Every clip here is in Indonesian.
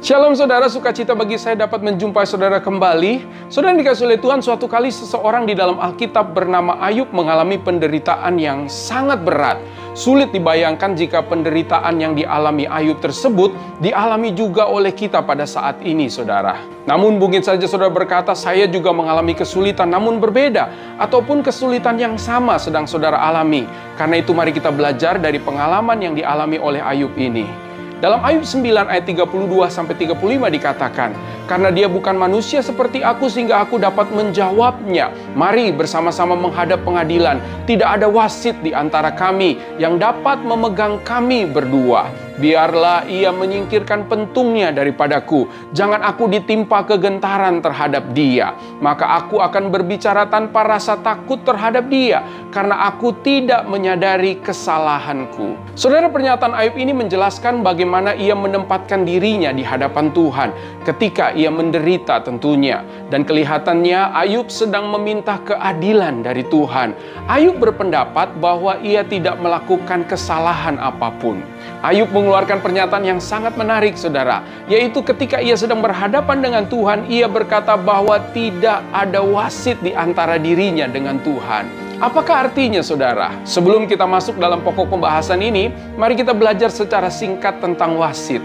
Shalom saudara, sukacita bagi saya dapat menjumpai saudara kembali. Saudara dikasihi oleh Tuhan, suatu kali seseorang di dalam Alkitab bernama Ayub mengalami penderitaan yang sangat berat. Sulit dibayangkan jika penderitaan yang dialami Ayub tersebut dialami juga oleh kita pada saat ini saudara. Namun mungkin saja saudara berkata, saya juga mengalami kesulitan namun berbeda, ataupun kesulitan yang sama sedang saudara alami. Karena itu mari kita belajar dari pengalaman yang dialami oleh Ayub ini. Dalam Ayub 9 ayat 32-35 dikatakan, karena dia bukan manusia seperti aku sehingga aku dapat menjawabnya. Mari bersama-sama menghadap pengadilan. Tidak ada wasit di antara kami yang dapat memegang kami berdua. Biarlah ia menyingkirkan pentungnya daripadaku. Jangan aku ditimpa kegentaran terhadap dia. Maka aku akan berbicara tanpa rasa takut terhadap dia, karena aku tidak menyadari kesalahanku. Saudara, pernyataan Ayub ini menjelaskan bagaimana ia menempatkan dirinya di hadapan Tuhan ketika ia menderita tentunya. Dan kelihatannya Ayub sedang meminta keadilan dari Tuhan. Ayub berpendapat bahwa ia tidak melakukan kesalahan apapun. Ayub mengeluarkan pernyataan yang sangat menarik saudara, yaitu ketika ia sedang berhadapan dengan Tuhan, ia berkata bahwa tidak ada wasit di antara dirinya dengan Tuhan. Apakah artinya saudara? Sebelum kita masuk dalam pokok pembahasan ini, mari kita belajar secara singkat tentang wasit.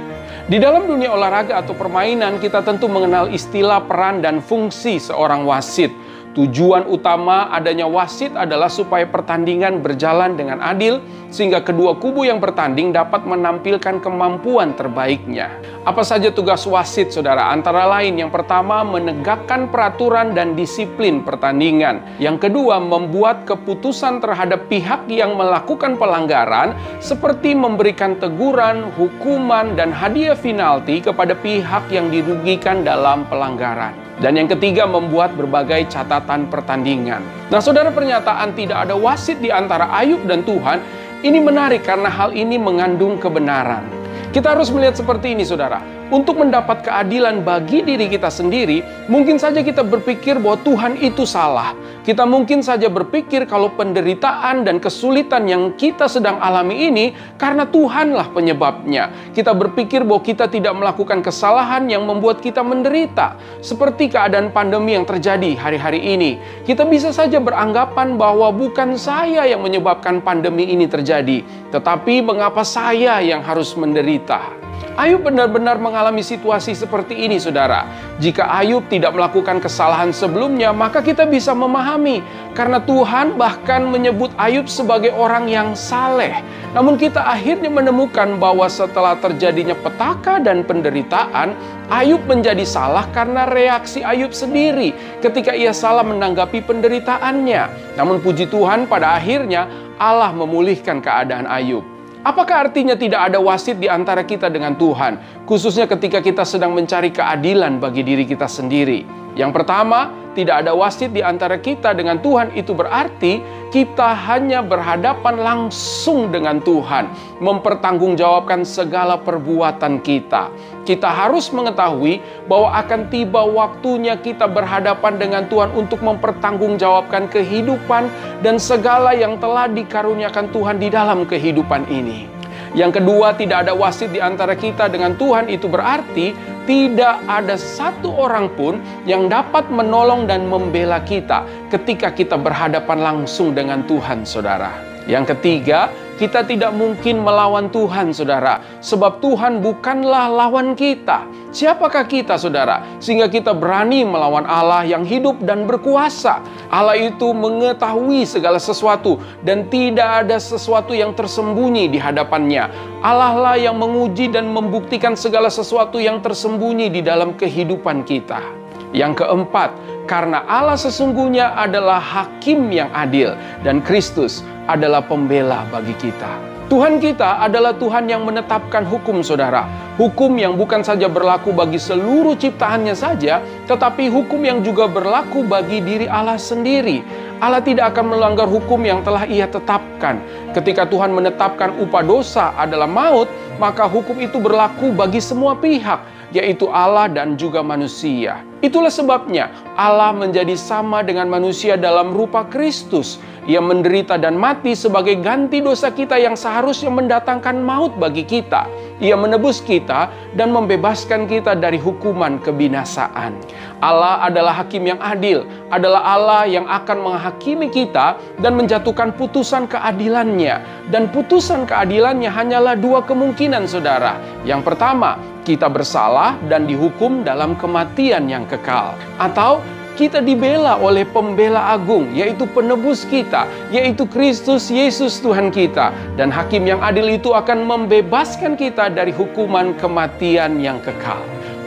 Di dalam dunia olahraga atau permainan, kita tentu mengenal istilah peran dan fungsi seorang wasit. Tujuan utama adanya wasit adalah supaya pertandingan berjalan dengan adil, sehingga kedua kubu yang bertanding dapat menampilkan kemampuan terbaiknya. Apa saja tugas wasit, saudara? Antara lain, yang pertama, menegakkan peraturan dan disiplin pertandingan. Yang kedua, membuat keputusan terhadap pihak yang melakukan pelanggaran, seperti memberikan teguran, hukuman, dan hadiah penalti kepada pihak yang dirugikan dalam pelanggaran. Dan yang ketiga, membuat berbagai catatan pertandingan. Nah saudara, pernyataan tidak ada wasit di antara Ayub dan Tuhan ini menarik karena hal ini mengandung kebenaran. Kita harus melihat seperti ini saudara. Untuk mendapat keadilan bagi diri kita sendiri, mungkin saja kita berpikir bahwa Tuhan itu salah. Kita mungkin saja berpikir kalau penderitaan dan kesulitan yang kita sedang alami ini karena Tuhanlah penyebabnya. Kita berpikir bahwa kita tidak melakukan kesalahan yang membuat kita menderita. Seperti keadaan pandemi yang terjadi hari-hari ini. Kita bisa saja beranggapan bahwa bukan saya yang menyebabkan pandemi ini terjadi, tetapi mengapa saya yang harus menderita? Ayub benar-benar mengalami situasi seperti ini saudara. Jika Ayub tidak melakukan kesalahan sebelumnya, maka kita bisa memahami. Karena Tuhan bahkan menyebut Ayub sebagai orang yang saleh. Namun kita akhirnya menemukan bahwa setelah terjadinya petaka dan penderitaan, Ayub menjadi salah karena reaksi Ayub sendiri ketika ia salah menanggapi penderitaannya. Namun puji Tuhan, pada akhirnya Allah memulihkan keadaan Ayub. Apakah artinya tidak ada wasit di antara kita dengan Tuhan? Khususnya ketika kita sedang mencari keadilan bagi diri kita sendiri. Yang pertama, tidak ada wasit di antara kita dengan Tuhan, itu berarti kita hanya berhadapan langsung dengan Tuhan, mempertanggungjawabkan segala perbuatan kita. Kita harus mengetahui bahwa akan tiba waktunya kita berhadapan dengan Tuhan untuk mempertanggungjawabkan kehidupan dan segala yang telah dikaruniakan Tuhan di dalam kehidupan ini. Yang kedua, tidak ada wasit di antara kita dengan Tuhan, itu berarti tidak ada satu orang pun yang dapat menolong dan membela kita ketika kita berhadapan langsung dengan Tuhan, saudara. Yang ketiga, kita tidak mungkin melawan Tuhan, saudara, sebab Tuhan bukanlah lawan kita. Siapakah kita, saudara, sehingga kita berani melawan Allah yang hidup dan berkuasa? Allah itu mengetahui segala sesuatu dan tidak ada sesuatu yang tersembunyi di hadapannya. Allah lah yang menguji dan membuktikan segala sesuatu yang tersembunyi di dalam kehidupan kita. Yang keempat, karena Allah sesungguhnya adalah hakim yang adil dan Kristus adalah pembela bagi kita. Tuhan kita adalah Tuhan yang menetapkan hukum, saudara. Hukum yang bukan saja berlaku bagi seluruh ciptaannya saja, tetapi hukum yang juga berlaku bagi diri Allah sendiri. Allah tidak akan melanggar hukum yang telah Ia tetapkan. Ketika Tuhan menetapkan upah dosa adalah maut, maka hukum itu berlaku bagi semua pihak, yaitu Allah dan juga manusia. Itulah sebabnya Allah menjadi sama dengan manusia dalam rupa Kristus. Ia menderita dan mati sebagai ganti dosa kita yang seharusnya mendatangkan maut bagi kita. Ia menebus kita dan membebaskan kita dari hukuman kebinasaan. Allah adalah hakim yang adil, adalah Allah yang akan menghakimi kita dan menjatuhkan putusan keadilannya. Dan putusan keadilannya hanyalah dua kemungkinan, saudara. Yang pertama, kita bersalah dan dihukum dalam kematian yang kekal. Atau kita dibela oleh pembela agung, yaitu penebus kita, yaitu Kristus Yesus Tuhan kita. Dan hakim yang adil itu akan membebaskan kita dari hukuman kematian yang kekal.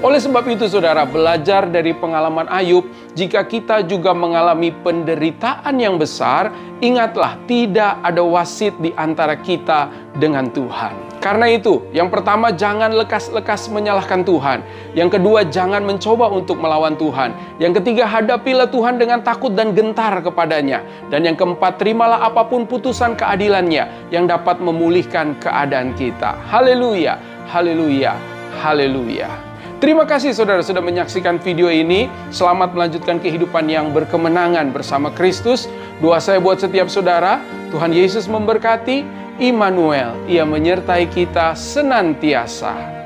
Oleh sebab itu, saudara, belajar dari pengalaman Ayub, jika kita juga mengalami penderitaan yang besar, ingatlah tidak ada wasit di antara kita dengan Tuhan. Karena itu, yang pertama, jangan lekas-lekas menyalahkan Tuhan. Yang kedua, jangan mencoba untuk melawan Tuhan. Yang ketiga, hadapilah Tuhan dengan takut dan gentar kepadanya. Dan yang keempat, terimalah apapun putusan keadilannya yang dapat memulihkan keadaan kita. Haleluya, haleluya, haleluya. Terima kasih saudara sudah menyaksikan video ini. Selamat melanjutkan kehidupan yang berkemenangan bersama Kristus. Doa saya buat setiap saudara, Tuhan Yesus memberkati. Immanuel, Ia menyertai kita senantiasa.